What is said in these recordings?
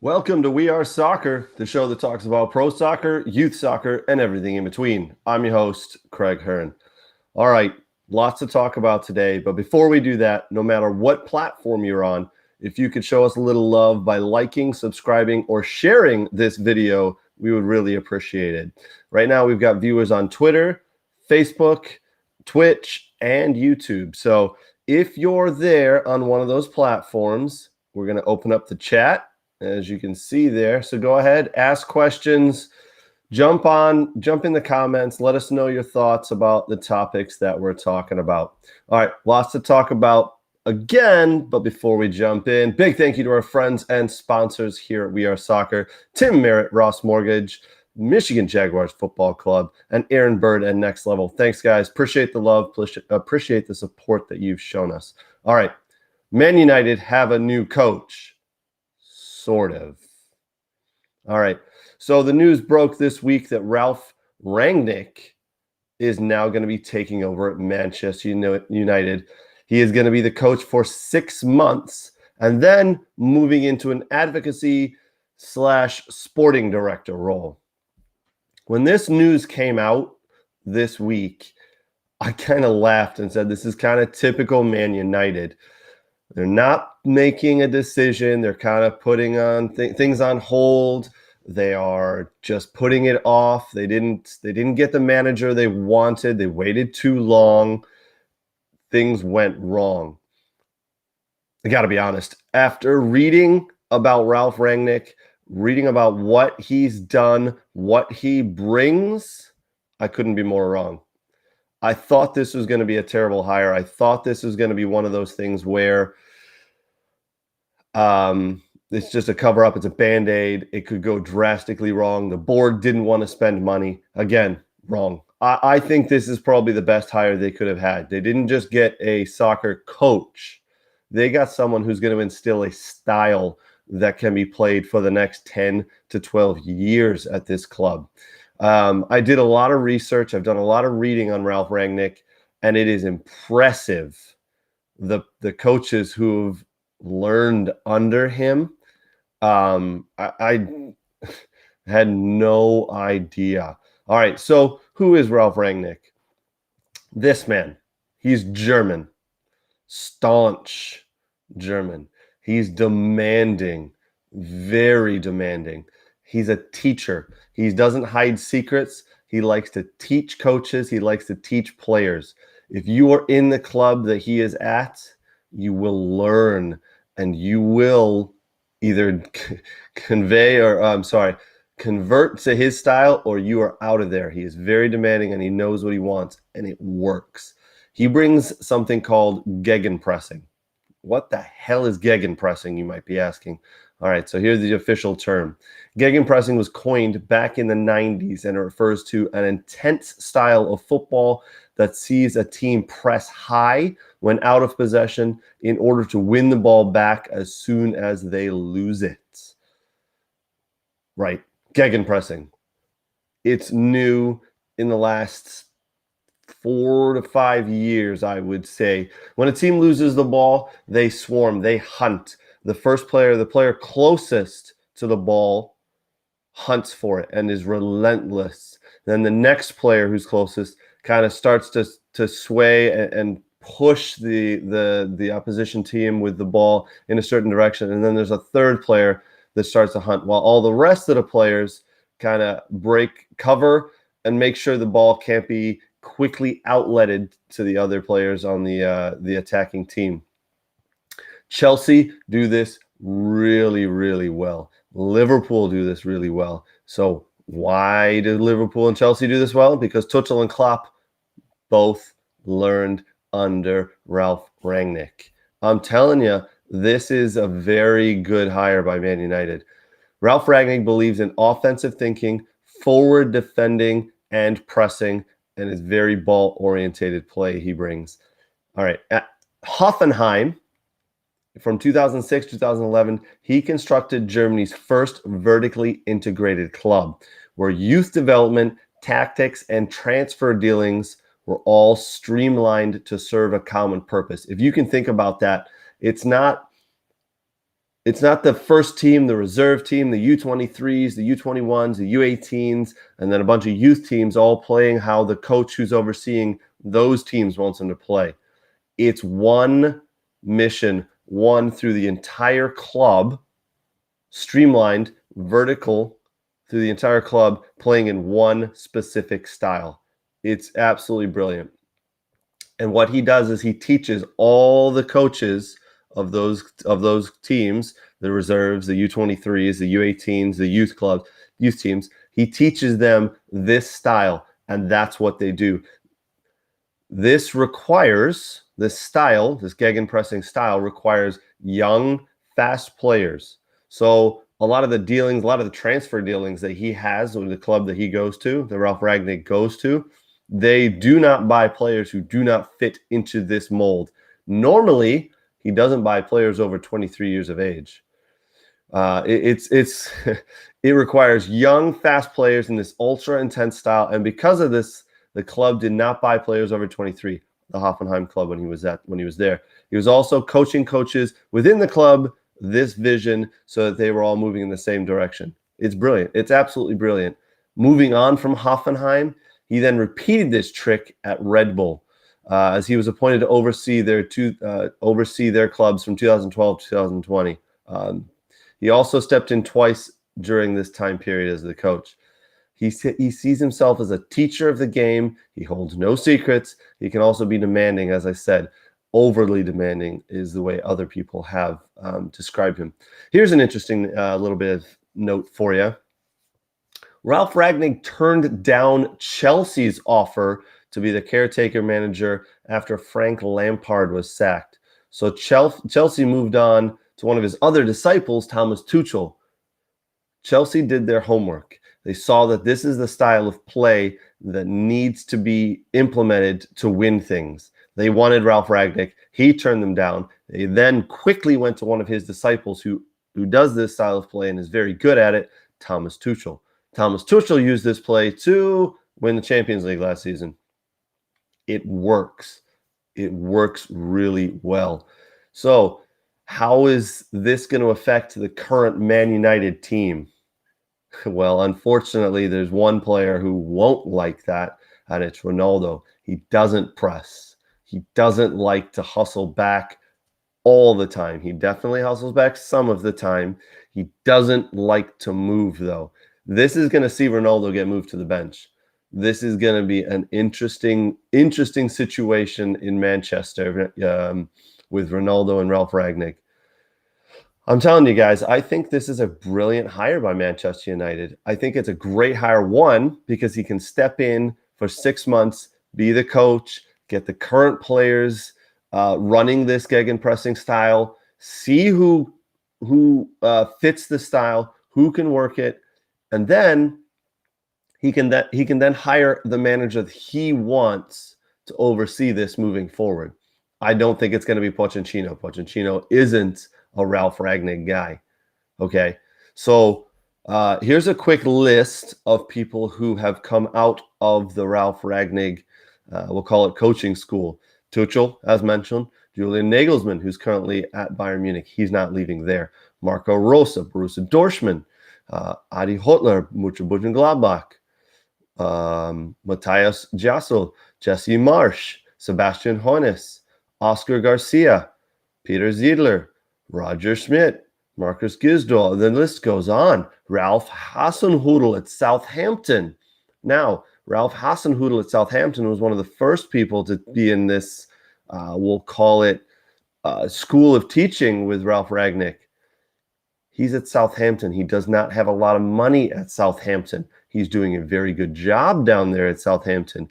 Welcome to We Are Soccer, the show that talks about pro soccer, youth soccer, and everything in between. I'm your host, Craig Hearn. All right, lots to talk about today, but before we do that, no matter what platform you're on, if you could show us a little love by liking, subscribing, or sharing this video, we would really appreciate it. Right now, we've got viewers on Twitter, Facebook, Twitch, and YouTube. So if you're there on one of those platforms, we're going to open up the chat, as you can see there. So go ahead, ask questions, jump in the comments, let us know your thoughts about the topics that we're talking about. All right, lots to talk about again, but before we jump in, big thank you to our friends and sponsors here at We Are Soccer, Tim Merritt, Ross Mortgage, Michigan Jaguars Football Club, and Aaron Bird at Next Level. Thanks, guys. Appreciate the love, appreciate the support that you've shown us. All right, Man United have a new coach. Sort of. All right. So the news broke this week that Ralf Rangnick is now going to be taking over at Manchester United. He is going to be the coach for 6 months and then moving into an advocacy/sporting director role. When this news came out this week, I kind of laughed and said, this is kind of typical Man United. They're not making a decision. They're kind of putting on things on hold. They are just putting it off. They didn't get the manager they wanted. They waited too long. Things went wrong. I got to be honest. After reading about Ralf Rangnick, reading about what he's done, what he brings, I couldn't be more wrong. I thought this was going to be a terrible hire. I thought this was going to be one of those things where it's just a cover-up. It's a Band-Aid. It could go drastically wrong. The board didn't want to spend money. Again, wrong. I think this is probably the best hire they could have had. They didn't just get a soccer coach. They got someone who's going to instill a style that can be played for the next 10 to 12 years at this club. I did a lot of research. I've done a lot of reading on Ralf Rangnick, and it is impressive. The coaches who've learned under him, I had no idea. All right, so who is Ralf Rangnick? This man, he's German, staunch German. He's demanding, very demanding. He's a teacher. He doesn't hide secrets. He likes to teach coaches. He likes to teach players. If you are in the club that he is at, you will learn and you will either convert to his style, or you are out of there. He is very demanding and he knows what he wants, and it works. He brings something called gegenpressing. What the hell is gegenpressing, you might be asking? All right, so here's the official term. Gegenpressing was coined back in the 90s, and it refers to an intense style of football that sees a team press high when out of possession in order to win the ball back as soon as they lose it. Right, gegenpressing. It's new in the last 4 to 5 years, I would say. When a team loses the ball, they swarm, they hunt. The player closest to the ball hunts for it and is relentless. Then the next player who's closest kind of starts to sway and push the opposition team with the ball in a certain direction. And then there's a third player that starts to hunt, while all the rest of the players kind of break cover and make sure the ball can't be quickly outletted to the other players on the attacking team. Chelsea do this really, really well. Liverpool do this really well. So why do Liverpool and Chelsea do this well? Because Tuchel and Klopp both learned under Ralf Rangnick. I'm telling you, this is a very good hire by Man United. Ralf Rangnick believes in offensive thinking, forward defending, and pressing, and it's very ball-orientated play he brings. All right, at Hoffenheim, from 2006 to 2011, he constructed Germany's first vertically integrated club, where youth development, tactics, and transfer dealings were all streamlined to serve a common purpose. If you can think about that, it's not It's not the first team, the reserve team, the U23s, the U21s, the U18s, and then a bunch of youth teams all playing how the coach who's overseeing those teams wants them to play. It's one mission, one through the entire club, streamlined, vertical through the entire club, playing in one specific style. It's absolutely brilliant. And what he does is he teaches all the coaches of those teams, the reserves, the U23s, the U18s, the youth teams. He teaches them this style, and that's what they do. This style, this gegenpressing style, requires young, fast players. So a lot of the transfer dealings that he has with the club that he goes to, that Ralf Rangnick goes to, they do not buy players who do not fit into this mold. Normally, he doesn't buy players over 23 years of age. It requires young, fast players in this ultra intense style, and because of this, the club did not buy players over 23. The Hoffenheim club when he was there. He was also coaching coaches within the club this vision so that they were all moving in the same direction. It's brilliant. It's absolutely brilliant. Moving on from Hoffenheim, he then repeated this trick at Red Bull as he was appointed to oversee their clubs from 2012 to 2020. He also stepped in twice during this time period as the coach. He sees himself as a teacher of the game. He holds no secrets. He can also be demanding, as I said. Overly demanding is the way other people have described him. Here's an interesting little bit of note for you. Ralf Rangnick turned down Chelsea's offer to be the caretaker manager after Frank Lampard was sacked. So Chelsea moved on to one of his other disciples, Thomas Tuchel. Chelsea did their homework. They saw that this is the style of play that needs to be implemented to win things. They wanted Ralf Rangnick. He turned them down. They then quickly went to one of his disciples who does this style of play and is very good at it, Thomas Tuchel. Thomas Tuchel used this play to win the Champions League last season. It works. It works really well. So how is this going to affect the current Man United team? Well, unfortunately, there's one player who won't like that, and it's Ronaldo. He doesn't press. He doesn't like to hustle back all the time. He definitely hustles back some of the time. He doesn't like to move, though. This is going to see Ronaldo get moved to the bench. This is going to be an interesting situation in Manchester with Ronaldo and Ralf Rangnick. I'm telling you guys, I think this is a brilliant hire by Manchester United. I think it's a great hire, one, because he can step in for 6 months, be the coach, get the current players running this gegenpressing style, see who fits the style, who can work it, and then he can then hire the manager that he wants to oversee this moving forward. I don't think it's going to be Pochettino. Pochettino isn't a Ralf Rangnick guy. Okay, so here's a quick list of people who have come out of the Ralf Rangnick, we'll call it coaching school. Tuchel, as mentioned, Julian Nagelsmann, who's currently at Bayern Munich. He's not leaving there. Marco Rose, Borussia Dortmund. Adi Hüttler, Mönchengladbach. Matthias Jassel, Jesse Marsch, Sebastian Hoeneß, Oscar Garcia, Peter Ziedler, Roger Schmidt, Marcus Gisdol. The list goes on. Ralf Hasenhüttl at Southampton. Now, Ralf Hasenhüttl at Southampton was one of the first people to be in this, we'll call it, school of teaching with Ralf Rangnick. He's at Southampton. He does not have a lot of money at Southampton. He's doing a very good job down there at Southampton.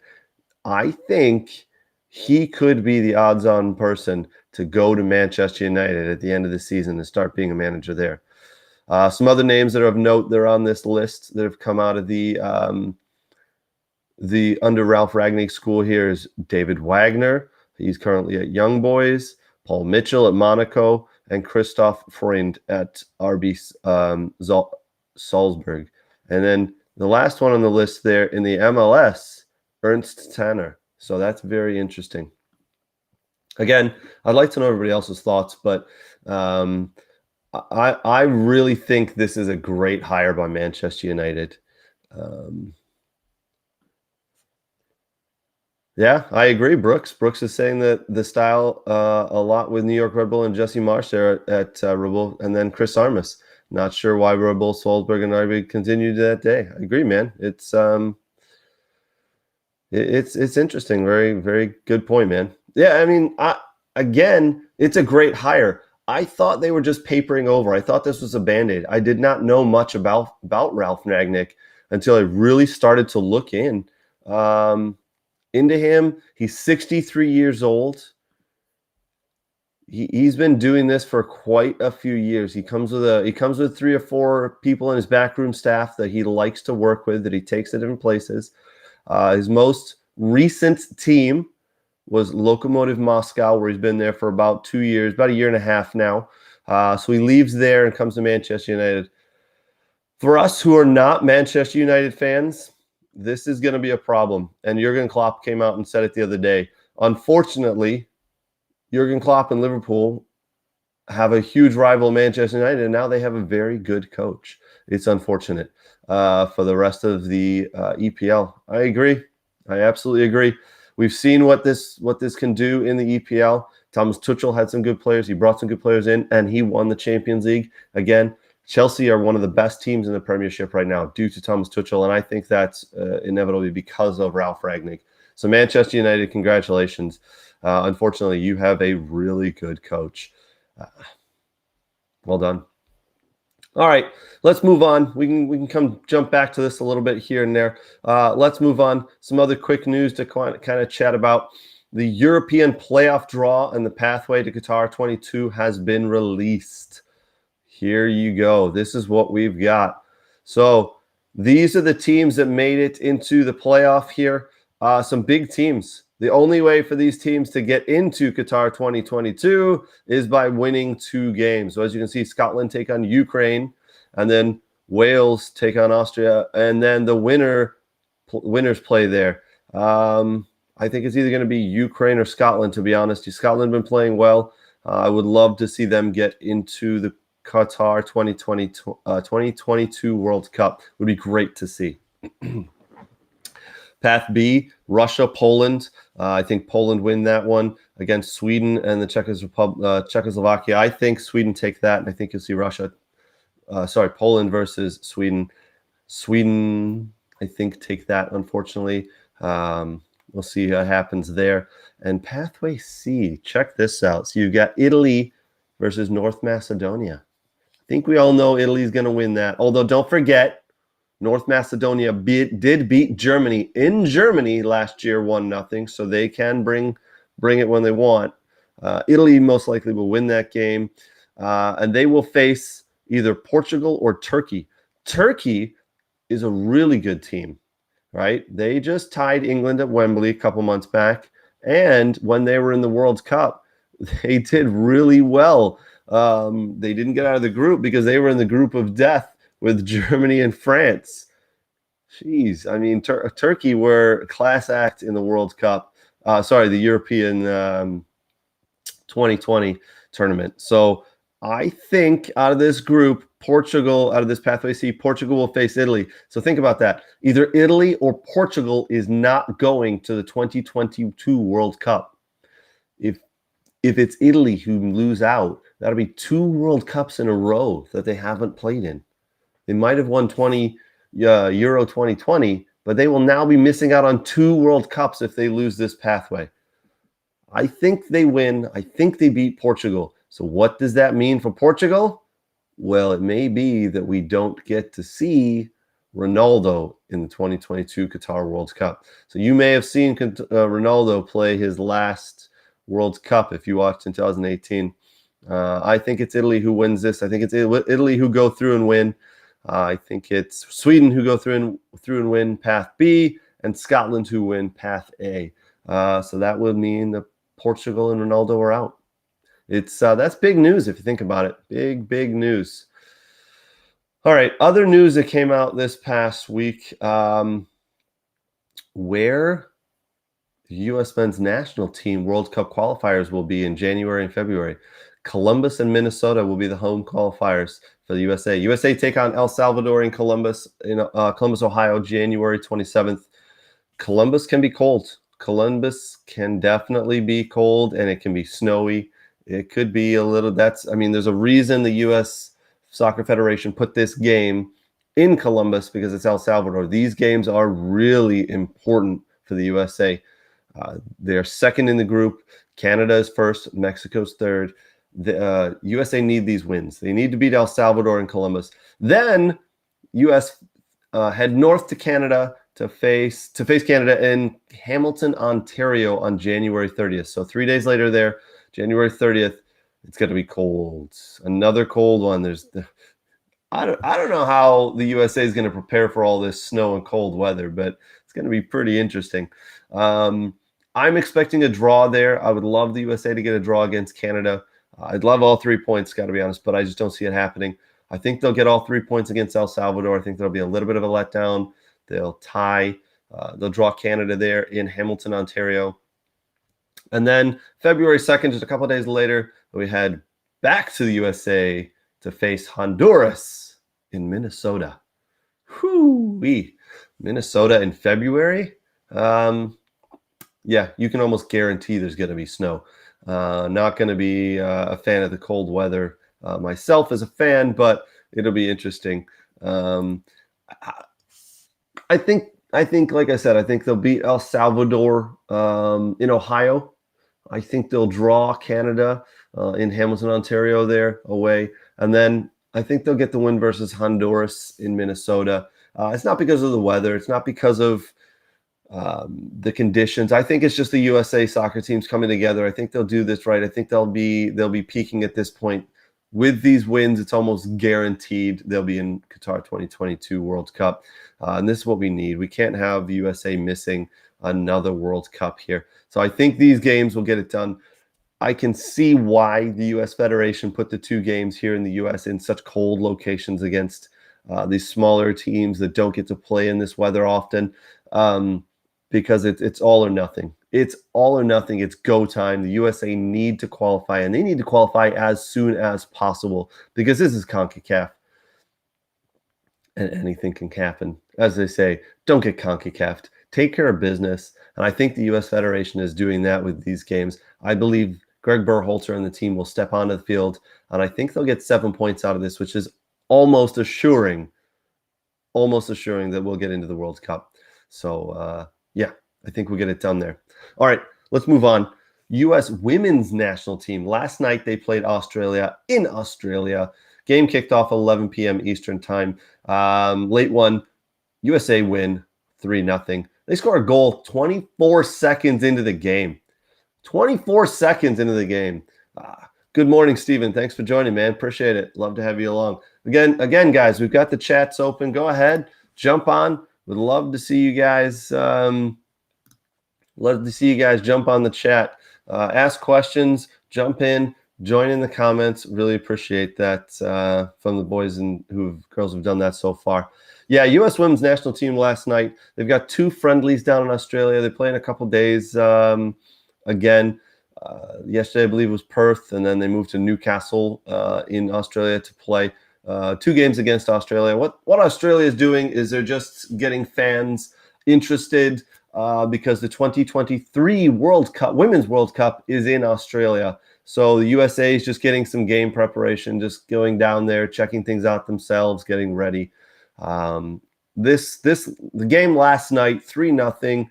I think he could be the odds-on person to go to Manchester United at the end of the season and start being a manager there. Some other names that are of note, they're on this list that have come out of the under Ralf Rangnick school here is David Wagner. He's currently at Young Boys. Paul Mitchell at Monaco, and Christoph Freund at RB Salzburg. And then the last one on the list there in the MLS, Ernst Tanner. So that's very interesting. Again, I'd like to know everybody else's thoughts, but I really think this is a great hire by Manchester United. Yeah, I agree. Brooks is saying that the style a lot with New York Red Bull and Jesse Marsch there at Red Bull, and then Chris Armas. Not sure why Red Bull, Salzburg, and RB continued that day. I agree, man. It's interesting. Very very good point, man. Yeah, I mean, again, it's a great hire. I thought they were just papering over. I thought this was a band-aid. I did not know much about Ralf Rangnick until I really started to look into him. He's 63 years old. He's been doing this for quite a few years. He comes with 3 or 4 people in his backroom staff that he likes to work with, that he takes to different places. His most recent team was Lokomotiv Moscow, where he's been there for about 2 years, about a year and a half now. So he leaves there and comes to Manchester United. For us who are not Manchester United fans, this is going to be a problem. And Jurgen Klopp came out and said it the other day. Unfortunately, Jurgen Klopp and Liverpool have a huge rival, Manchester United, and now they have a very good coach. It's unfortunate for the rest of the EPL. I agree. I absolutely agree. We've seen what this can do in the EPL. Thomas Tuchel had some good players. He brought some good players in, and he won the Champions League. Again, Chelsea are one of the best teams in the Premiership right now due to Thomas Tuchel, and I think that's inevitably because of Ralf Rangnick. So Manchester United, congratulations. Unfortunately, you have a really good coach. Well done. All right, let's move on. We can jump back to this a little bit here and there. Let's move on. Some other quick news to kind of chat about. The European playoff draw and the pathway to Qatar 22 has been released. Here you go. This is what we've got. So these are the teams that made it into the playoff here. Some big teams. The only way for these teams to get into Qatar 2022 is by winning 2 games. So as you can see, Scotland take on Ukraine, and then Wales take on Austria, and then the winners play there. I think it's either going to be Ukraine or Scotland, to be honest. Scotland have been playing well. I would love to see them get into the Qatar 2022 World Cup. Would be great to see. Path B, Russia, Poland. I think Poland win that one against Sweden and the Czechoslovakia. I think Sweden take that, and I think you'll see Poland versus Sweden. Sweden, I think, take that, unfortunately. We'll see what happens there. And Pathway C, check this out. So you've got Italy versus North Macedonia. I think we all know Italy's going to win that. Although, don't forget, North Macedonia did beat Germany in Germany last year, 1-0, so they can bring it when they want. Italy most likely will win that game, and they will face either Portugal or Turkey. Turkey is a really good team, right? They just tied England at Wembley a couple months back, and when they were in the World Cup, they did really well. They didn't get out of the group because they were in the group of death with Germany and France. Jeez, I mean, Turkey were a class act in the World Cup. The European 2020 tournament. So I think out of this group, Portugal, out of this Pathway C, Portugal will face Italy. So think about that. Either Italy or Portugal is not going to the 2022 World Cup. If it's Italy who lose out, that'll be 2 World Cups in a row that they haven't played in. They might have won Euro 2020, but they will now be missing out on 2 World Cups if they lose this pathway. I think they win. I think they beat Portugal. So what does that mean for Portugal? Well, it may be that we don't get to see Ronaldo in the 2022 Qatar World Cup. So you may have seen Ronaldo play his last World Cup if you watched in 2018. I think it's Italy who wins this. I think it's Italy who go through and win. I think it's Sweden who go through and win Path B, and Scotland who win Path A. So that would mean that Portugal and Ronaldo are out. That's big news if you think about it. Big news. All right, other news that came out this past week, where the U.S. men's national team World Cup qualifiers will be in January and February. Columbus and Minnesota will be the home qualifiers for the USA. USA take on El Salvador in Columbus, Ohio, January 27th. Columbus can be cold. Columbus can definitely be cold, and it can be snowy. It could be a little. There's a reason the U.S. Soccer Federation put this game in Columbus, because it's El Salvador. These games are really important for the USA. They're second in the group. Canada is first. Mexico's third. The USA need these wins. They need to beat El Salvador and Columbus. Then U.S. Head north to Canada to face Canada in Hamilton, Ontario on January 30th. So 3 days later there, January 30th, it's going to be cold. Another cold one. I don't know how the USA is going to prepare for all this snow and cold weather, but it's going to be pretty interesting. I'm expecting a draw there. I would love the USA to get a draw against Canada. I'd love all 3 points, got to be honest, but I just don't see it happening. I think they'll get all 3 points against El Salvador. I think there'll be a little bit of a letdown. They'll tie. They'll draw Canada there in Hamilton, Ontario. And then February 2nd, just a couple of days later, we head back to the USA to face Honduras in Minnesota. Whoo-wee. Minnesota in February? Yeah, you can almost guarantee there's going to be snow. Not going to be a fan of the cold weather myself as a fan, but it'll be interesting. I think, like I said, I think they'll beat El Salvador in Ohio. I think they'll draw Canada in Hamilton, Ontario there away. And then I think they'll get the win versus Honduras in Minnesota. It's not because of the weather. It's not because of the conditions. I think it's just the USA soccer teams coming together. I think they'll do this right. I think they'll be peaking at this point. With these wins, it's almost guaranteed they'll be in Qatar 2022 World Cup. And this is what we need. We can't have the USA missing another World Cup here. So I think these games will get it done. I can see why the U.S. Federation put the 2 games here in the U.S. in such cold locations against these smaller teams that don't get to play in this weather often, because it's all or nothing. It's all or nothing. It's go time. The USA need to qualify, and they need to qualify as soon as possible, because this is CONCACAF, and anything can happen. As they say, don't get CONCACAF'd. Take care of business, and I think the U.S. Federation is doing that with these games. I believe Greg Berhalter and the team will step onto the field, and I think they'll get 7 points out of this, which is almost assuring that we'll get into the World Cup. So, yeah, I think we'll get it done there. All right, let's move on. U.S. women's national team. Last night they played Australia in Australia. Game kicked off 11 p.m. Eastern time. Late one, USA win 3-0. They score a goal 24 seconds into the game. 24 seconds into the game. Good morning, Steven. Thanks for joining, man. Appreciate it. Love to have you along. Again, guys, we've got the chats open. Go ahead, jump on. Would love to see you guys. Love to see you guys jump on the chat. Ask questions, jump in, join in the comments. Really appreciate that from the boys and girls who've done that so far. Yeah, U.S. women's national team last night. They've got 2 friendlies down in Australia. They play in a couple days again. Yesterday, I believe, was Perth, and then they moved to Newcastle in Australia to play 2 games against Australia. What Australia is doing is they're just getting fans interested because the 2023 World Cup, Women's World Cup, is in Australia. So the USA is just getting some game preparation, just going down there, checking things out themselves, getting ready. The game last night, 3-0.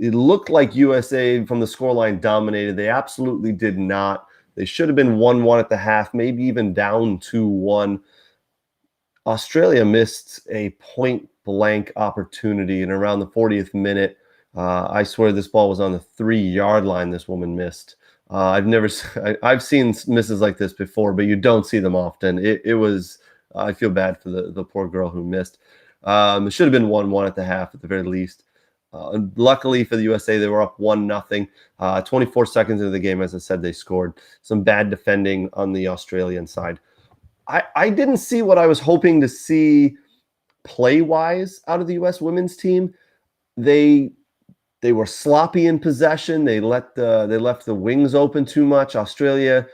It looked like USA from the scoreline dominated. They absolutely did not. They should have been 1-1 at the half, maybe even down 2-1. Australia missed a point-blank opportunity in around the 40th minute. I swear this ball was on the 3-yard line this woman missed. I've seen misses like this before, but you don't see them often. It was, I feel bad for the poor girl who missed. It should have been 1-1 at the half at the very least. Luckily for the USA, they were up 1-0. 24 seconds into the game, as I said, they scored. Some bad defending on the Australian side. I didn't see what I was hoping to see play-wise out of the U.S. women's team. They They were sloppy in possession. They left the wings open too much. Australia,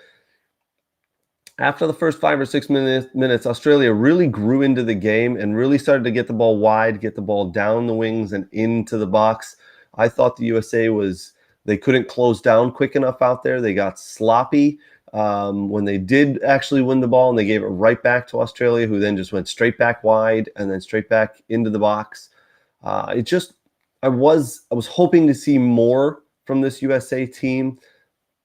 after the first 5 or 6 minutes, Australia really grew into the game and really started to get the ball wide, get the ball down the wings and into the box. I thought the USA they couldn't close down quick enough out there. They got sloppy when they did actually win the ball, and they gave it right back to Australia, who then just went straight back wide and then straight back into the box. I was hoping to see more from this USA team,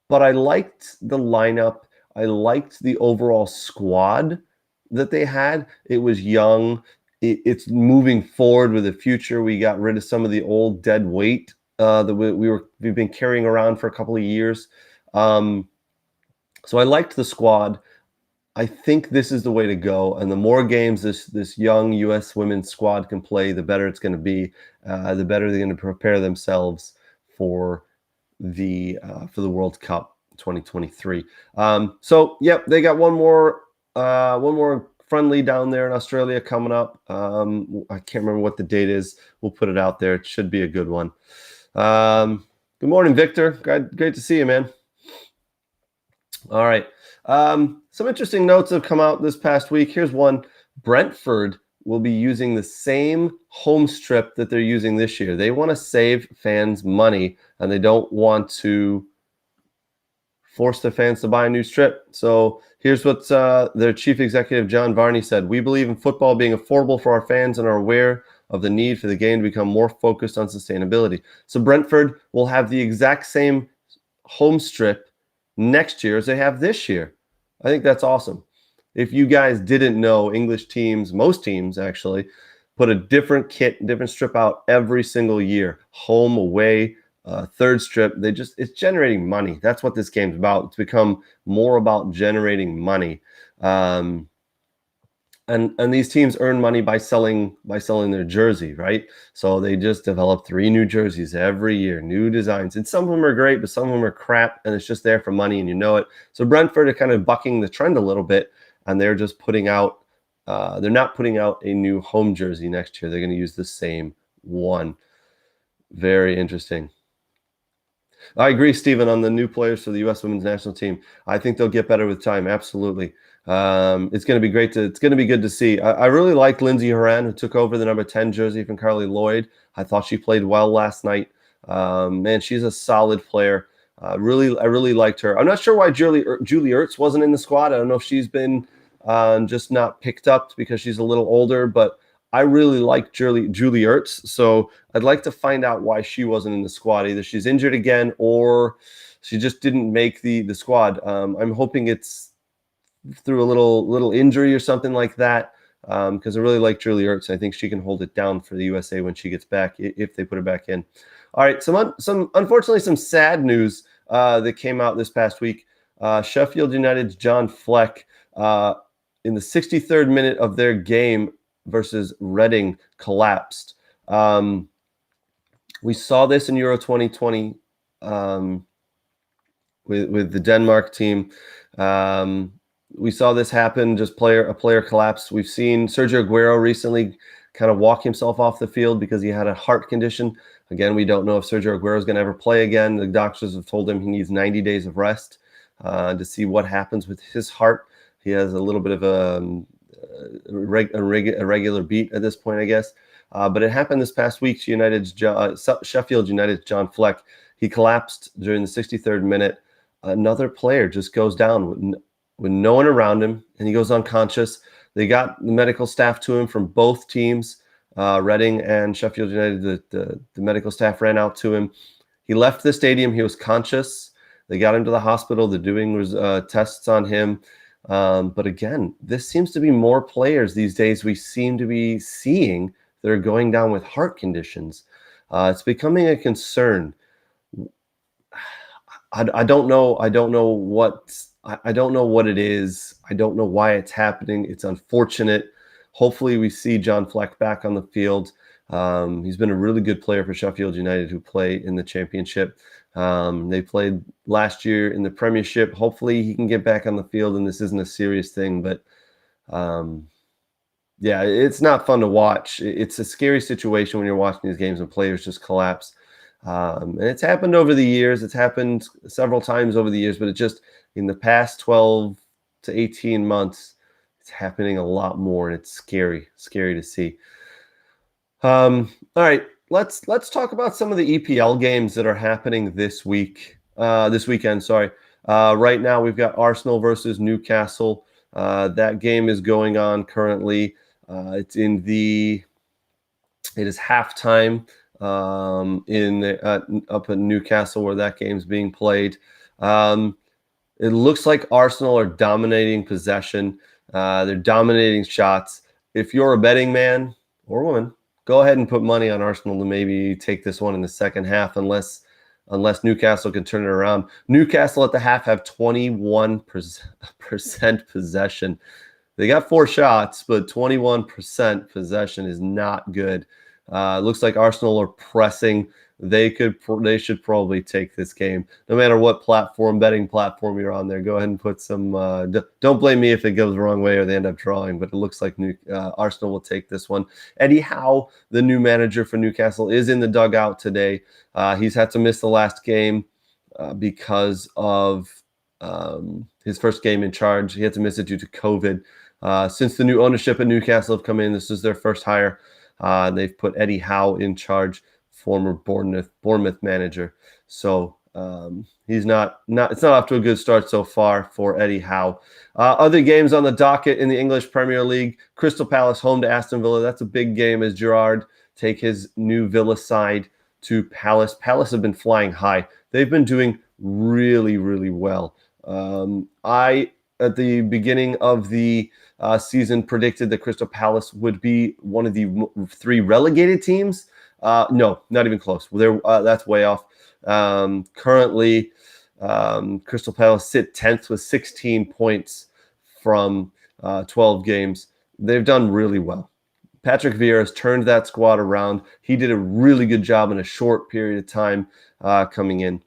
but I liked the lineup. I liked the overall squad that they had. It was young. It's moving forward with the future. We got rid of some of the old dead weight that we've been carrying around for a couple of years. So I liked the squad. I think this is the way to go. And the more games this young U.S. women's squad can play, the better it's going to be. The better they're going to prepare themselves for the World Cup 2023. So yep, they got one more friendly down there in Australia coming up. I can't remember what the date is. We'll put it out there. It should be a good one. Good morning, Victor. Great to see you, man. All right. Some interesting notes have come out this past week. Here's one. Brentford will be using the same home strip that they're using this year. They want to save fans money, and they don't want to force the fans to buy a new strip. So here's what their chief executive, John Varney, said. We believe in football being affordable for our fans and are aware of the need for the game to become more focused on sustainability. So Brentford will have the exact same home strip next year as they have this year. I think that's awesome. If you guys didn't know, English teams, most teams actually, put a different strip out every single year. Home, away, third strip. It's generating money. That's what this game's about. It's become more about generating money. And these teams earn money by selling their jersey, right? So they just develop 3 new jerseys every year, new designs. And some of them are great, but some of them are crap, and it's just there for money, and you know it. So Brentford are kind of bucking the trend a little bit, and they're just putting out they're not putting out a new home jersey next year. They're going to use the same one. Very interesting. I agree, Stephen, on the new players for the U.S. women's national team. I think they'll get better with time. Absolutely. It's going to be great. It's going to be good to see. I really liked Lindsey Horan, who took over the number 10 jersey from Carly Lloyd. I thought she played well last night. Man, she's a solid player. I really liked her. I'm not sure why Julie Ertz wasn't in the squad. I don't know if she's been just not picked up because she's a little older, but I really like Julie Ertz, so I'd like to find out why she wasn't in the squad. Either she's injured again or she just didn't make the squad. I'm hoping it's through a little injury or something like that, because I really like Julie Ertz. I think she can hold it down for the USA when she gets back, if they put her back in. All right, unfortunately some sad news that came out this past week. Sheffield United's John Fleck, in the 63rd minute of their game versus Reading, collapsed. We saw this in Euro 2020 with the Denmark team. We saw this happen, just a player collapse. We've seen Sergio Aguero recently kind of walk himself off the field because he had a heart condition. Again, we don't know if Sergio Aguero is going to ever play again. The doctors have told him he needs 90 days of rest to see what happens with his heart. He has a little bit of a regular beat at this point, I guess. But it happened this past week. Sheffield United's John Fleck, he collapsed during the 63rd minute. Another player just goes down with no one around him, and he goes unconscious. They got the medical staff to him from both teams, Reading and Sheffield United. The medical staff ran out to him. He left the stadium. He was conscious. They got him to the hospital. They're doing tests on him. But again, this seems to be more players these days we seem to be seeing that are going down with heart conditions. It's becoming a concern. I don't know what it is. I don't know why it's happening. It's unfortunate. Hopefully we see John Fleck back on the field. He's been a really good player for Sheffield United, who play in the championship. They played last year in the Premiership. Hopefully he can get back on the field and this isn't a serious thing. But yeah, it's not fun to watch. It's a scary situation when you're watching these games and players just collapse. And it's happened over the years. It's happened several times over the years, but it just in the past 12 to 18 months, it's happening a lot more, and it's scary to see. All right, let's talk about some of the EPL games that are happening this weekend. Sorry. Right now we've got Arsenal versus Newcastle. That game is going on currently. It is halftime up in Newcastle where that game's being played. It looks like Arsenal are dominating possession. They're dominating shots. If you're a betting man or woman, go ahead and put money on Arsenal to maybe take this one in the second half, unless Newcastle can turn it around. Newcastle at the half have 21% possession. They got 4 shots, but 21% possession is not good. Looks like Arsenal are pressing. They should probably take this game. No matter what betting platform you're on there, go ahead and put some. Don't blame me if it goes the wrong way or they end up drawing, but it looks like Arsenal will take this one. Eddie Howe, the new manager for Newcastle, is in the dugout today. He's had to miss the last game because of his first game in charge. He had to miss it due to COVID. Since the new ownership at Newcastle have come in, this is their first hire. They've put Eddie Howe in charge, former Bournemouth manager. So it's not off to a good start so far for Eddie Howe. Other games on the docket in the English Premier League: Crystal Palace home to Aston Villa. That's a big game as Gerrard take his new Villa side to Palace. Palace have been flying high. They've been doing really, really well. I, at the beginning of the season, predicted that Crystal Palace would be one of the 3 relegated teams. No, not even close. That's way off. Currently, Crystal Palace sit 10th with 16 points from 12 games. They've done really well. Patrick Vieira has turned that squad around. He did a really good job in a short period of time coming in.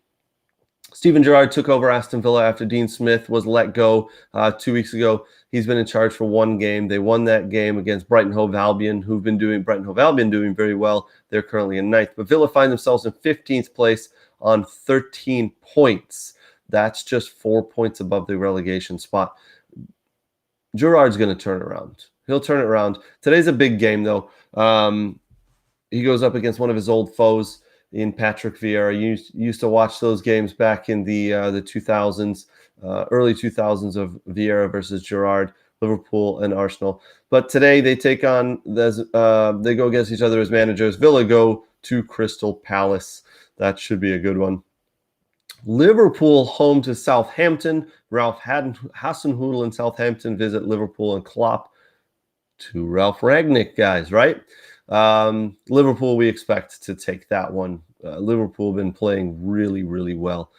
Steven Gerrard took over Aston Villa after Dean Smith was let go 2 weeks ago. He's been in charge for 1 game. They won that game against Brighton Hove Albion, Brighton Hove Albion doing very well. They're currently in 9th. But Villa find themselves in 15th place on 13 points. That's just 4 points above the relegation spot. Gerrard's going to turn it around. He'll turn it around. Today's a big game, though. He goes up against one of his old foes in Patrick Vieira. You used to watch those games back in the 2000s, early 2000s of Vieira versus Gerrard, Liverpool and Arsenal. But today they they go against each other as managers. Villa go to Crystal Palace. That should be a good one. Liverpool home to Southampton. Ralf Hasenhüttl and Southampton visit Liverpool, and Klopp to Ralf Rangnick, guys, right? Liverpool, we expect to take that one. Liverpool have been playing really, really well.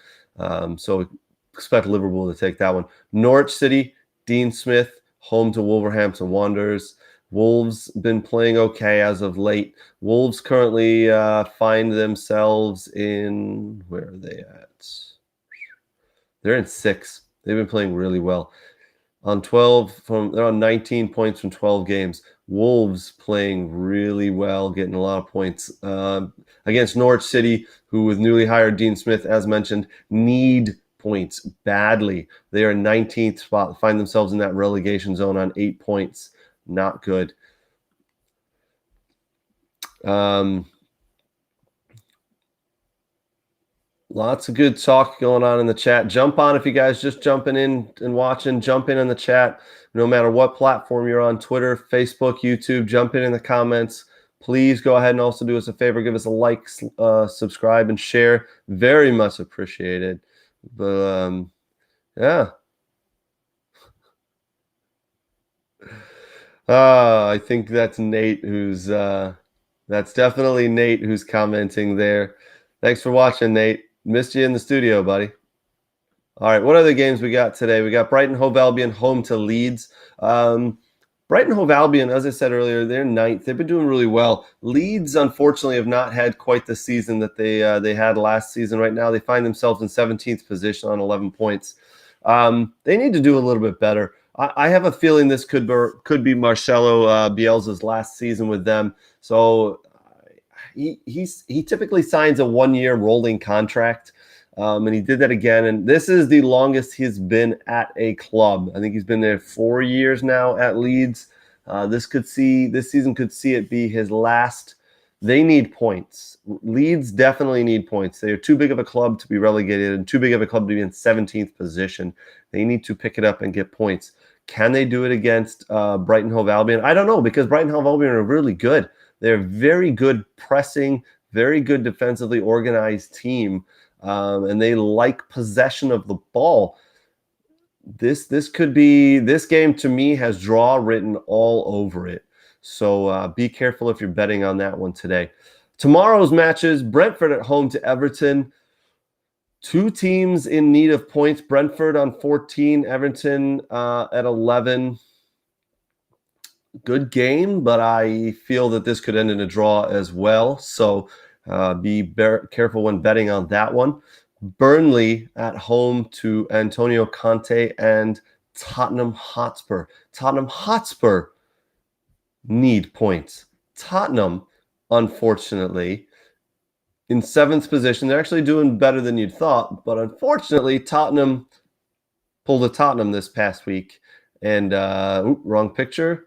So expect Liverpool to take that one. Norwich City, Dean Smith, home to Wolverhampton Wanderers. Wolves been playing okay as of late. Wolves currently find themselves in, where are they at? They're in 6th. They've been playing really well. They're on 19 points from 12 games. Wolves playing really well, getting a lot of points against Norwich City, who with newly hired Dean Smith, as mentioned, need points badly. They are 19th spot, find themselves in that relegation zone on 8 points. Not good. Lots of good talk going on in the chat. Jump on if you guys just jumping in and watching. Jump in the chat. No matter what platform you're on, Twitter, Facebook, YouTube, jump in the comments. Please go ahead and also do us a favor. Give us a like, subscribe, and share. Very much appreciated. But, yeah. I think that's Nate that's definitely Nate who's commenting there. Thanks for watching, Nate. Missed you in the studio, buddy. All right, what other games we got today? We got Brighton Hove Albion home to Leeds. Brighton Hove Albion, as I said earlier, they're 9th. They've been doing really well. Leeds, unfortunately, have not had quite the season that they had last season. Right now, they find themselves in 17th position on 11 points. They need to do a little bit better. I have a feeling this could be Marcelo Bielsa's last season with them. So he typically signs a 1-year rolling contract, and he did that again. And this is the longest he's been at a club. I think he's been there 4 years now at Leeds. This season could see it be his last. They need points. Leeds definitely need points. They are too big of a club to be relegated and too big of a club to be in 17th position. They need to pick it up and get points. Can they do it against Brighton Hove Albion? I don't know, because Brighton Hove Albion are really good. They're a very good pressing, very good defensively organized team, and they like possession of the ball. This game to me has draw written all over it. So be careful if you're betting on that one today. Tomorrow's matches: Brentford at home to Everton. Two teams in need of points. Brentford on 14, Everton at 11. Good game, but I feel that this could end in a draw as well. So be careful when betting on that one. Burnley at home to Antonio Conte and Tottenham Hotspur. Tottenham Hotspur need points. Tottenham, unfortunately, in 7th position. They're actually doing better than you'd thought, but unfortunately, Tottenham pulled a Tottenham this past week. And wrong picture.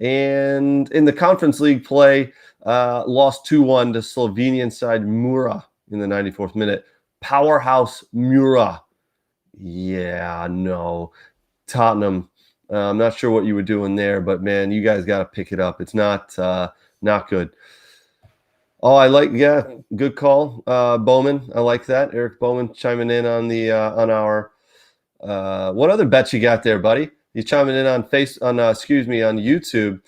And in the Conference League play, lost 2-1 to Slovenian side Mura in the 94th minute. Powerhouse Mura. Yeah, no. Tottenham, I'm not sure what you were doing there, but man, you guys got to pick it up. It's not good. Oh, good call, Bowman. I like that. Eric Bowman chiming in on the on our. What other bets you got there, buddy? You chiming in on YouTube.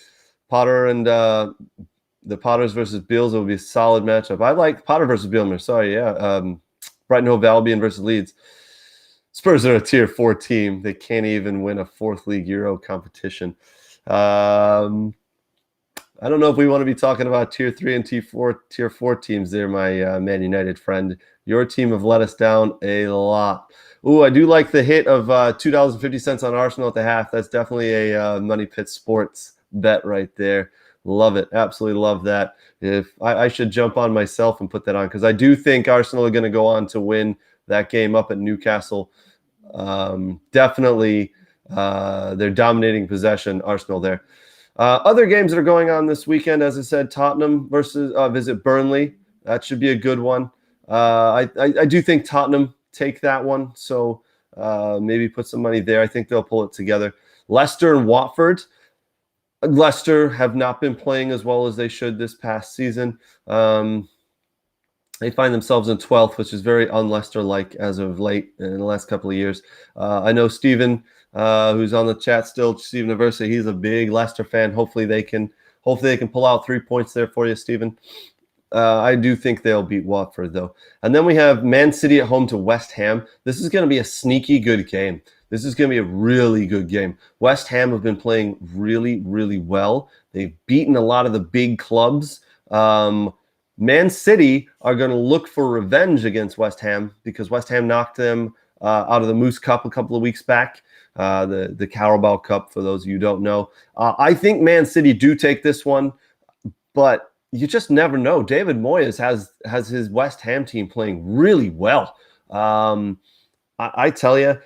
Potter and the Potters versus Beals will be a solid matchup. I like Potter versus Beelmer. Sorry, yeah. Brighton Hove Albion versus Leeds. Spurs are a tier 4 team. They can't even win a 4th League Euro competition. I don't know if we want to be talking about tier 3 and tier 4 teams there, my Man United friend. Your team have let us down a lot. Ooh, I do like the hit of $2.50 on Arsenal at the half. That's definitely a Money Pit Sports bet right there. Love it. Absolutely love that. If I should jump on myself and put that on, because I do think Arsenal are going to go on to win that game up at Newcastle. Definitely they're dominating possession, Arsenal there. Other games that are going on this weekend, as I said, Tottenham versus visit Burnley. That should be a good one. I do think Tottenham take that one, so maybe put some money there. I think they'll pull it together. Leicester and Watford. Leicester have not been playing as well as they should this past season. They find themselves in 12th, which is very un-Leicester-like as of late in the last couple of years. I know Stephen, who's on the chat still, Stephen Aversa, he's a big Leicester fan. Hopefully they can pull out 3 points there for you, Stephen. I do think they'll beat Watford, though. And then we have Man City at home to West Ham. This is going to be a sneaky good game. This is going to be a really good game. West Ham have been playing really, really well. They've beaten a lot of the big clubs. Man City are going to look for revenge against West Ham because West Ham knocked them out of the Moose Cup a couple of weeks back, the Carabao Cup, for those of you who don't know. I think Man City do take this one, but you just never know. David Moyes has his West Ham team playing really well. I tell you,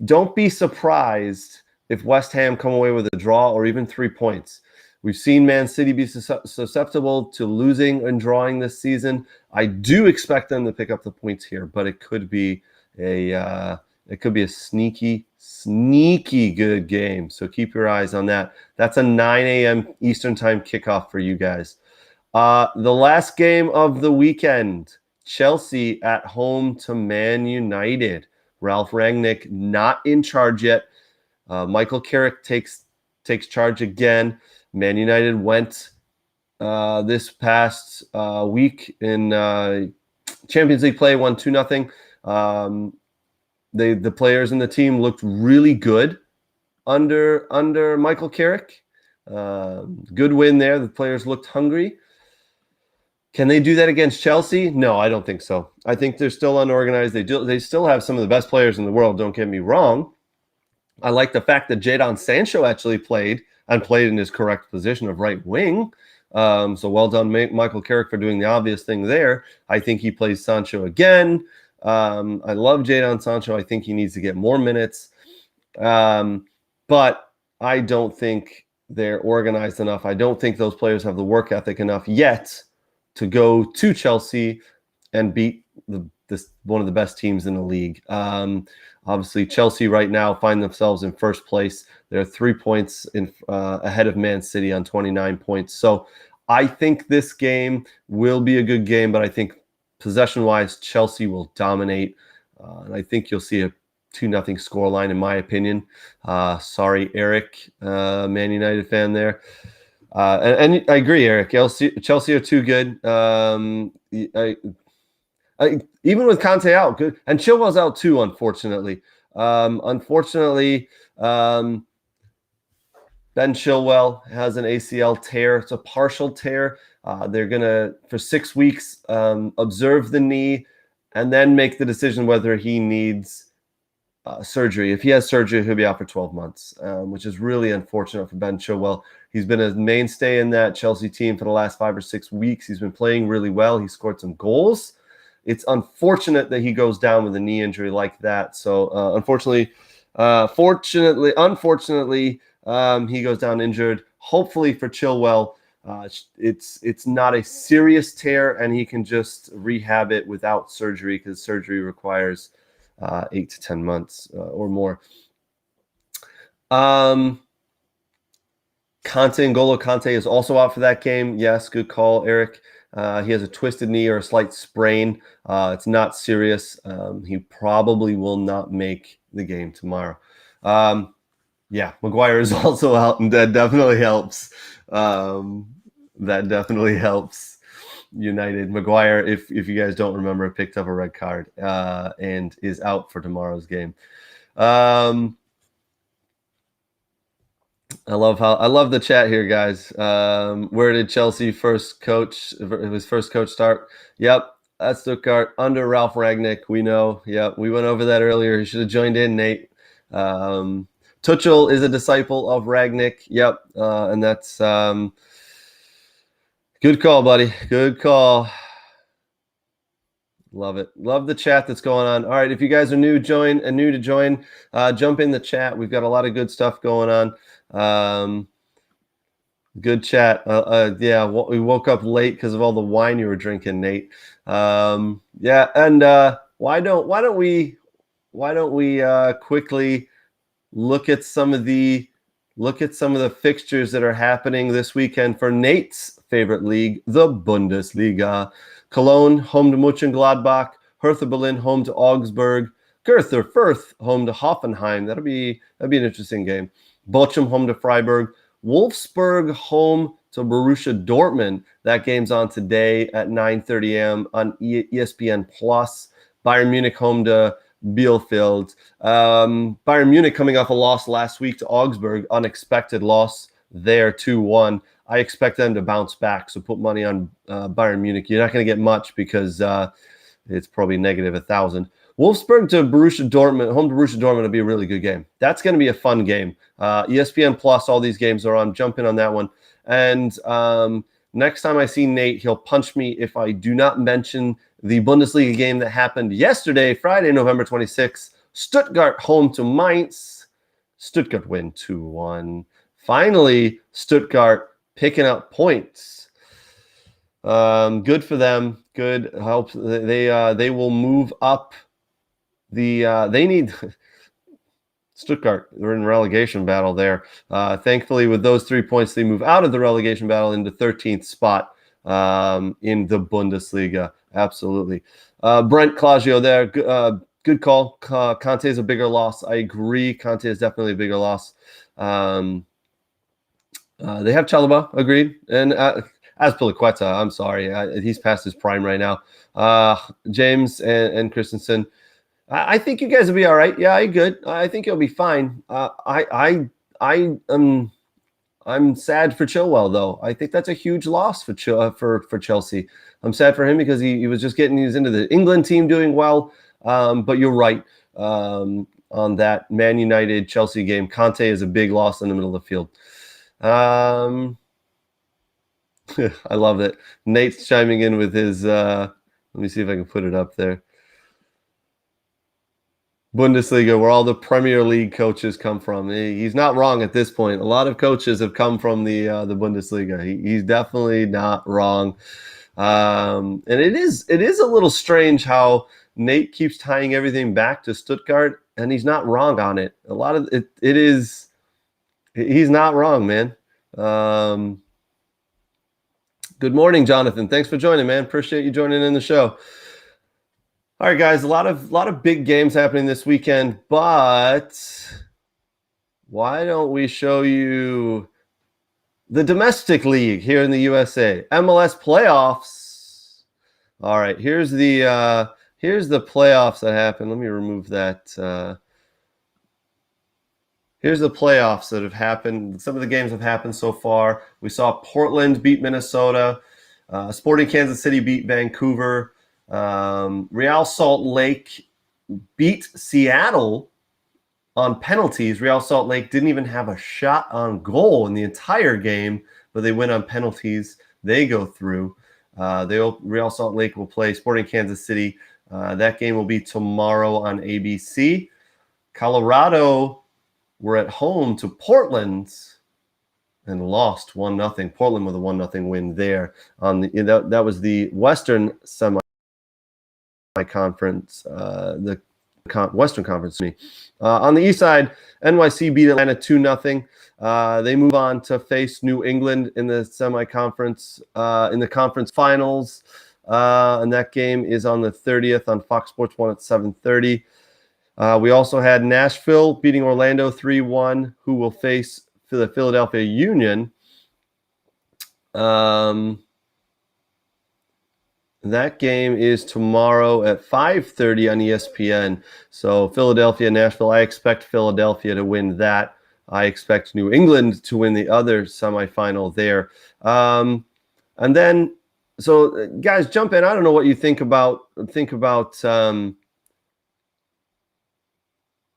don't be surprised if West Ham come away with a draw or even 3 points. We've seen Man City be susceptible to losing and drawing this season. I do expect them to pick up the points here, but it could be a sneaky good game. So keep your eyes on that. That's a 9 a.m. Eastern time kickoff for you guys. The last game of the weekend, Chelsea at home to Man United. Ralf Rangnick not in charge yet. Michael Carrick takes charge again. Man United went this past week in Champions League play, won 2-0. The players in the team looked really good under Michael Carrick. Good win there. The players looked hungry. Can they do that against Chelsea? No, I don't think so. I think they're still unorganized. They still have some of the best players in the world, don't get me wrong. I like the fact that Jadon Sancho actually played in his correct position of right wing. So well done, Michael Carrick, for doing the obvious thing there. I think he plays Sancho again. I love Jadon Sancho. I think he needs to get more minutes. But I don't think they're organized enough. I don't think those players have the work ethic enough yet to go to Chelsea and beat this one of the best teams in the league. Obviously, Chelsea right now find themselves in first place. They're 3 points ahead of Man City on 29 points. So I think this game will be a good game, but I think possession-wise, Chelsea will dominate. And I think you'll see a 2-0 scoreline, in my opinion. Sorry, Eric, Man United fan there. And I agree, Eric. Chelsea are too good. Even with Conte out, good, and Chilwell's out too, unfortunately. Ben Chilwell has an ACL tear. It's a partial tear. They're going to, for 6 weeks, observe the knee and then make the decision whether he needs surgery. If he has surgery, he'll be out for 12 months, which is really unfortunate for Ben Chilwell. He's been a mainstay in that Chelsea team for the last 5 or 6 weeks. He's been playing really well. He scored some goals. It's unfortunate that he goes down with a knee injury like that. So unfortunately, he goes down injured. Hopefully for Chilwell, it's not a serious tear and he can just rehab it without surgery, because surgery requires 8 to 10 months or more. N'Golo Kante is also out for that game. Yes, good call, Eric. He has a twisted knee or a slight sprain. It's not serious. He probably will not make the game tomorrow. Yeah, Maguire is also out, and that definitely helps. That definitely helps United. Maguire, if you guys don't remember, picked up a red card and is out for tomorrow's game. I love the chat here, guys. Where did Chelsea his first coach start? Yep, that's Stuttgart under Ralf Rangnick. We know. Yep, we went over that earlier. You should have joined in, Nate. Tuchel is a disciple of Rangnick. Yep, and that's good call, buddy. Good call. Love it. Love the chat that's going on. All right, if you guys are new to join, jump in the chat. We've got a lot of good stuff going on. Good chat. Yeah, we woke up late because of all the wine you were drinking, Nate. Yeah, and why don't we quickly look at some of the fixtures that are happening this weekend for Nate's favorite league, the Bundesliga. Cologne home to Mönchengladbach, Hertha Berlin home to Augsburg, Greuther Fürth home to Hoffenheim. That'd be an interesting game. Bochum home to Freiburg, Wolfsburg home to Borussia Dortmund. That game's on today at 9:30 a.m. on ESPN Plus. Bayern Munich home to Bielefeld. Bayern Munich coming off a loss last week to Augsburg, unexpected loss there, 2-1. I expect them to bounce back, so put money on Bayern Munich. You're not going to get much because it's probably negative 1,000. Wolfsburg to Borussia Dortmund, home to Borussia Dortmund, will be a really good game. That's going to be a fun game. ESPN Plus, all these games are on. Jump in on that one. And next time I see Nate, he'll punch me if I do not mention the Bundesliga game that happened yesterday, Friday, November 26th. Stuttgart home to Mainz. Stuttgart win 2-1. Finally, Stuttgart picking up points. Good for them. Good. Helps. They will move up. They need Stuttgart. They're in relegation battle there. Thankfully, with those 3 points, they move out of the relegation battle into 13th spot in the Bundesliga. Absolutely. Brent Claggio there. Good call. Conte is a bigger loss. I agree. Conte is definitely a bigger loss. They have Chalobah, agreed. And Azpilicueta, I'm sorry. He's past his prime right now. James and Christensen. I think you guys will be all right. Yeah, I'm good. I think you'll be fine. I'm sad for Chilwell, though. I think that's a huge loss for Chelsea. I'm sad for him because he was just getting into the England team doing well. But you're right on that Man United Chelsea game. Conte is a big loss in the middle of the field. I love it. Nate's chiming in with his, let me see if I can put it up there. Bundesliga, where all the Premier League coaches come from. He's not wrong at this point. A lot of coaches have come from the Bundesliga. He's definitely not wrong. And it is a little strange how Nate keeps tying everything back to Stuttgart, and he's not wrong on it. A lot of it is, he's not wrong, man. Good morning, Jonathan. Thanks for joining, man. Appreciate you joining in the show. All right, guys, a lot of big games happening this weekend, but why don't we show you the domestic league here in the USA, MLS Playoffs. All right, here's the playoffs that happened. Let me remove that. Here's the playoffs that have happened. Some of the games have happened so far. We saw Portland beat Minnesota. Sporting Kansas City beat Vancouver. Real Salt Lake beat Seattle on penalties. Real Salt Lake didn't even have a shot on goal in the entire game, but they win on penalties. They go through. Real Salt Lake will play Sporting Kansas City. That game will be tomorrow on ABC. Colorado were at home to Portland and lost 1-0. Portland with a 1-0 win there. That was the Western semi-conference, Western Conference. On the East side, NYC beat Atlanta 2-0. They move on to face New England in the semi-conference, in the conference finals. And that game is on the 30th on Fox Sports 1 at 7:30. We also had Nashville beating Orlando 3-1, who will face the Philadelphia Union. That game is tomorrow at 5:30 on ESPN. So Philadelphia, Nashville. I expect Philadelphia to win that. I expect New England to win the other semifinal there. And then, so guys, jump in. I don't know what you think about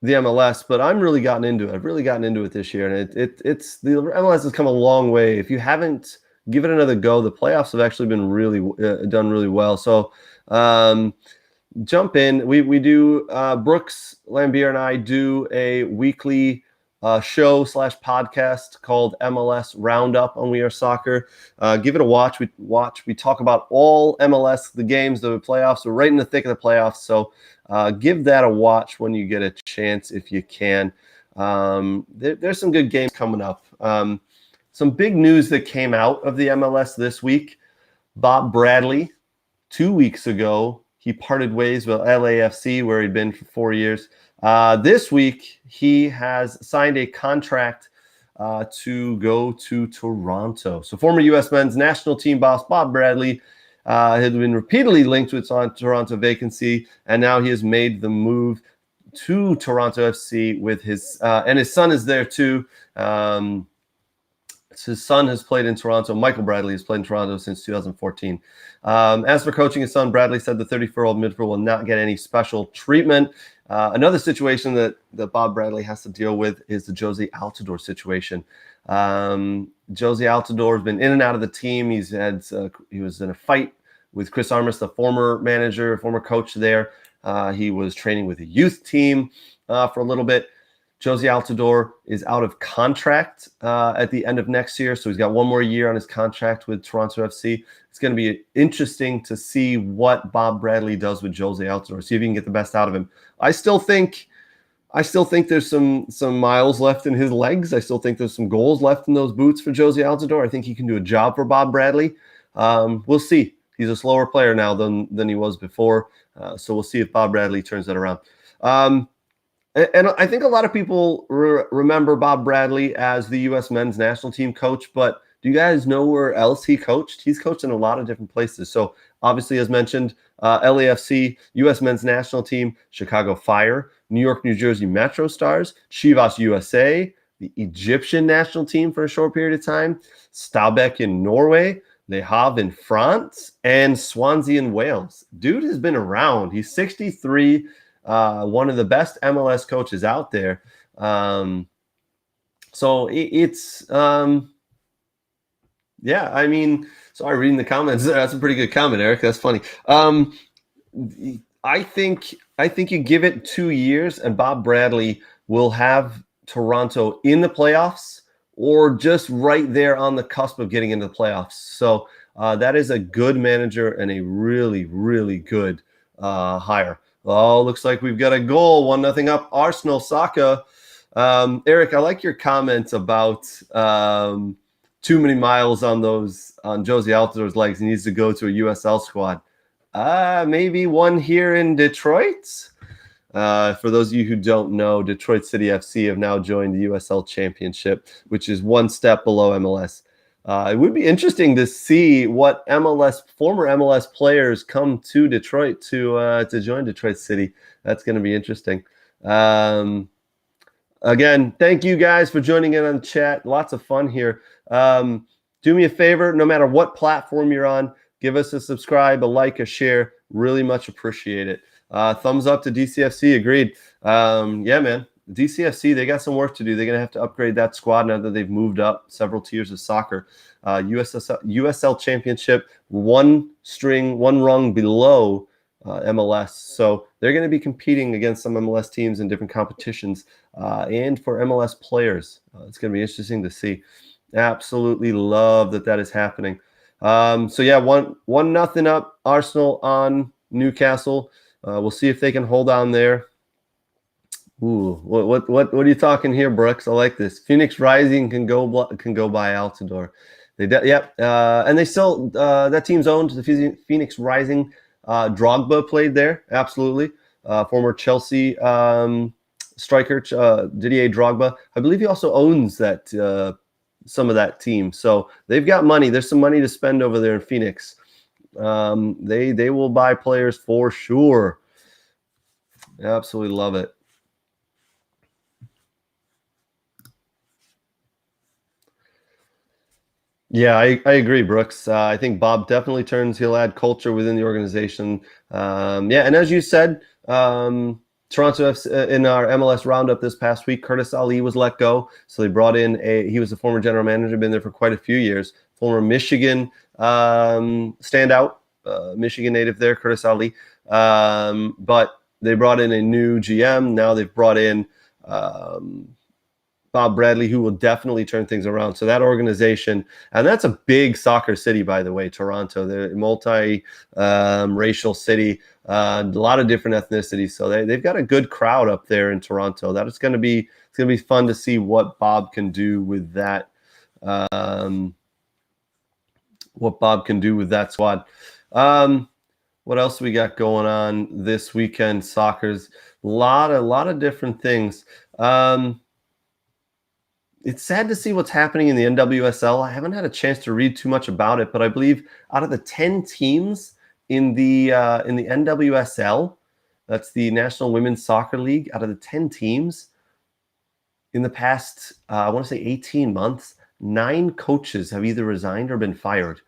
the MLS, but I'm really gotten into it. I've really gotten into it this year, and it's the MLS has come a long way. If you haven't, give it another go. The playoffs have actually been really done really well. So jump in. We do Brooks Lambier and I do a weekly show / podcast called MLS Roundup on We Are Soccer. Give it a watch. We talk about all MLS, the games, the playoffs. We're right in the thick of the playoffs. So give that a watch when you get a chance, if you can. There's some good games coming up. Some big news that came out of the MLS this week. Bob Bradley, 2 weeks ago, he parted ways with LAFC, where he'd been for 4 years. This week, he has signed a contract to go to Toronto. So former U.S. men's national team boss Bob Bradley had been repeatedly linked with Toronto vacancy, and now he has made the move to Toronto FC with his and his son is there too. His son has played in Toronto. Michael Bradley has played in Toronto since 2014. As for coaching his son, Bradley said the 34-year-old midfielder will not get any special treatment. Another situation that Bob Bradley has to deal with is the Jozy Altidore situation. Jozy Altidore has been in and out of the team. He was in a fight with Chris Armas, the former manager, former coach there. He was training with a youth team for a little bit. Jozy Altidore is out of contract at the end of next year, so he's got one more year on his contract with Toronto FC. It's going to be interesting to see what Bob Bradley does with Jozy Altidore, see if he can get the best out of him. I still think there's some miles left in his legs. I still think there's some goals left in those boots for Jozy Altidore. I think he can do a job for Bob Bradley. We'll see. He's a slower player now than he was before, so we'll see if Bob Bradley turns that around. And I think a lot of people remember Bob Bradley as the U.S. men's national team coach, but do you guys know where else he coached? He's coached in a lot of different places. So obviously, as mentioned, LAFC, U.S. men's national team, Chicago Fire, New York, New Jersey Metro Stars, Chivas USA, the Egyptian national team for a short period of time, Stabæk in Norway, Le Havre in France, and Swansea in Wales. Dude has been around. He's 63. One of the best MLS coaches out there. So it's Yeah, I mean, sorry, reading the comments. That's a pretty good comment, Eric. That's funny. I think you give it 2 years, and Bob Bradley will have Toronto in the playoffs, or just right there on the cusp of getting into the playoffs. So that is a good manager and a really, really good hire. Oh, looks like we've got a goal. 1-0 up. Arsenal. Saka. Eric, I like your comments about too many miles on Josie Altidore's legs. He needs to go to a USL squad. Maybe one here in Detroit. For those of you who don't know, Detroit City FC have now joined the USL Championship, which is one step below MLS. It would be interesting to see what former MLS players come to Detroit to join Detroit City. That's going to be interesting. Again, thank you guys for joining in on the chat. Lots of fun here. Do me a favor, no matter what platform you're on, give us a subscribe, a like, a share. Really much appreciate it. Thumbs up to DCFC. Agreed. Yeah, man. DCFC, they got some work to do. They're going to have to upgrade that squad now that they've moved up several tiers of soccer. USL Championship, one rung below MLS. So they're going to be competing against some MLS teams in different competitions, and for MLS players. It's going to be interesting to see. Absolutely love that is happening. So yeah, 1-0 up. Arsenal on Newcastle. We'll see if they can hold on there. Ooh, what are you talking here, Brooks? I like this. Phoenix Rising can go by Altidore. And they still that team's owned. The Phoenix Rising. Drogba played there, absolutely. Former Chelsea striker Didier Drogba. I believe he also owns that some of that team. So they've got money. There's some money to spend over there in Phoenix. They will buy players for sure. Absolutely love it. Yeah, I agree, Brooks. I think Bob definitely he'll add culture within the organization. Yeah, and as you said, Toronto in our MLS roundup this past week, Curtis Ali was let go. So they brought in he was a former general manager, been there for quite a few years, former Michigan standout, Michigan native there, Curtis Ali. But they brought in a new GM. Now they've brought in Bob Bradley, who will definitely turn things around. So that organization, and that's a big soccer city, by the way, Toronto. They're a multi-racial city, a lot of different ethnicities. So they've got a good crowd up there in Toronto. It's going to be fun to see what Bob can do with that. What Bob can do with that squad. What else we got going on this weekend? Soccer's a lot of different things. It's sad to see what's happening in the NWSL. I haven't had a chance to read too much about it, but I believe out of the 10 teams in the NWSL, that's the National Women's Soccer League, out of the 10 teams in the past, I want to say 18 months, 9 coaches have either resigned or been fired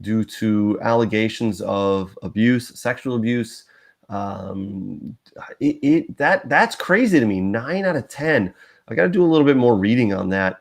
due to allegations of abuse, sexual abuse. That's crazy to me. 9 out of 10. I got to do a little bit more reading on that.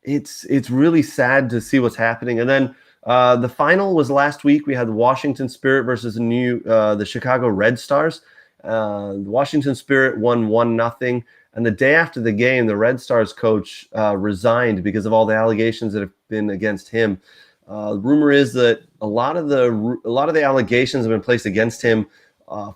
It's really sad to see what's happening. And then the final was last week. We had the Washington Spirit versus the Chicago Red Stars. The Washington Spirit won 1-0. And the day after the game, the Red Stars coach resigned because of all the allegations that have been against him. The rumor is that a lot of the allegations have been placed against him.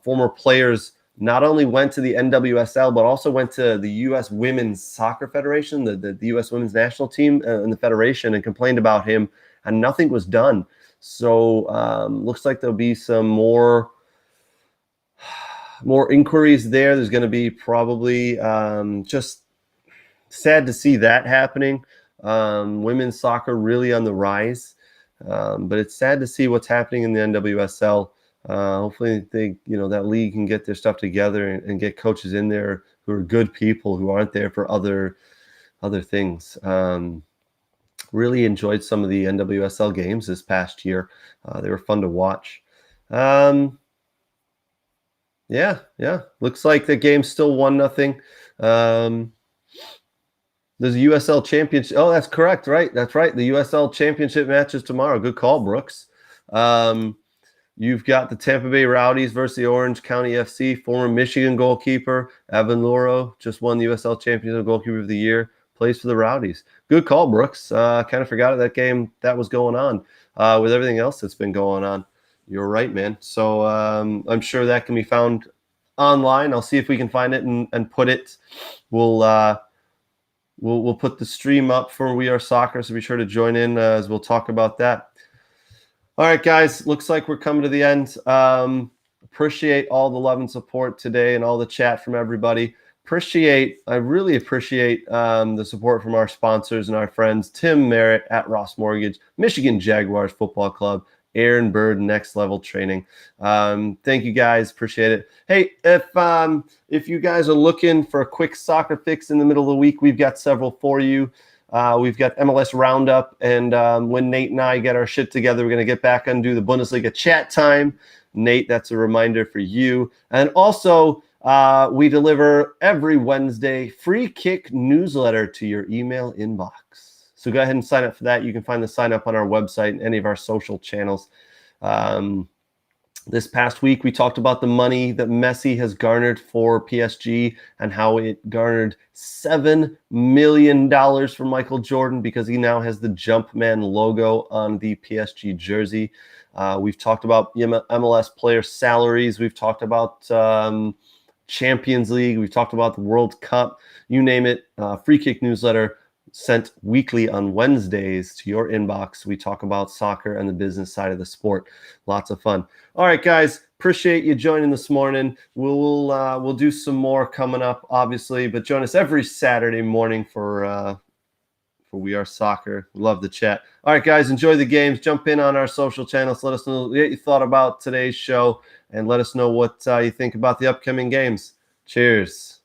Former players not only went to the NWSL, but also went to the U.S. Women's Soccer Federation, the U.S. Women's National Team and the Federation, and complained about him, and nothing was done. So looks like there'll be some more inquiries there. There's going to be probably just sad to see that happening. Women's soccer really on the rise, but it's sad to see what's happening in the NWSL. Hopefully that league can get their stuff together and get coaches in there who are good people, who aren't there for other things. Really enjoyed some of the NWSL games this past year. They were fun to watch. Yeah. Looks like the game's still 1-0. There's a USL Championship. Oh, that's correct, right? That's right. The USL Championship match is tomorrow. Good call, Brooks. You've got the Tampa Bay Rowdies versus the Orange County FC. Former Michigan goalkeeper Evan Loro just won the USL Championship Goalkeeper of the Year. Plays for the Rowdies. Good call, Brooks. Kind of forgot that game that was going on with everything else that's been going on. You're right, man. So I'm sure that can be found online. I'll see if we can find it and put it. We'll put the stream up for We Are Soccer, so be sure to join in as we'll talk about that. All right, guys, looks like we're coming to the end. Appreciate all the love and support today and all the chat from everybody. I really appreciate the support from our sponsors and our friends, Tim Merritt at Ross Mortgage, Michigan Jaguars Football Club, Aaron Bird, Next Level Training. Thank you guys. Appreciate it. Hey, if you guys are looking for a quick soccer fix in the middle of the week, we've got several for you. We've got MLS Roundup, and when Nate and I get our shit together, we're going to get back and do the Bundesliga chat time. Nate, that's a reminder for you. And also, we deliver every Wednesday free kick newsletter to your email inbox. So go ahead and sign up for that. You can find the sign up on our website and any of our social channels. This past week, we talked about the money that Messi has garnered for PSG and how it garnered $7 million for Michael Jordan because he now has the Jumpman logo on the PSG jersey. We've talked about MLS player salaries. We've talked about Champions League. We've talked about the World Cup. You name it. Free kick newsletter sent weekly on Wednesdays to your inbox. We talk about soccer and the business side of the sport. Lots of fun. All right, guys, appreciate you joining this morning. We'll do some more coming up, obviously, but join us every Saturday morning for We Are Soccer. Love the chat. All right, guys, enjoy the games. Jump in on our social channels. Let us know what you thought about today's show, and let us know what you think about the upcoming games. Cheers.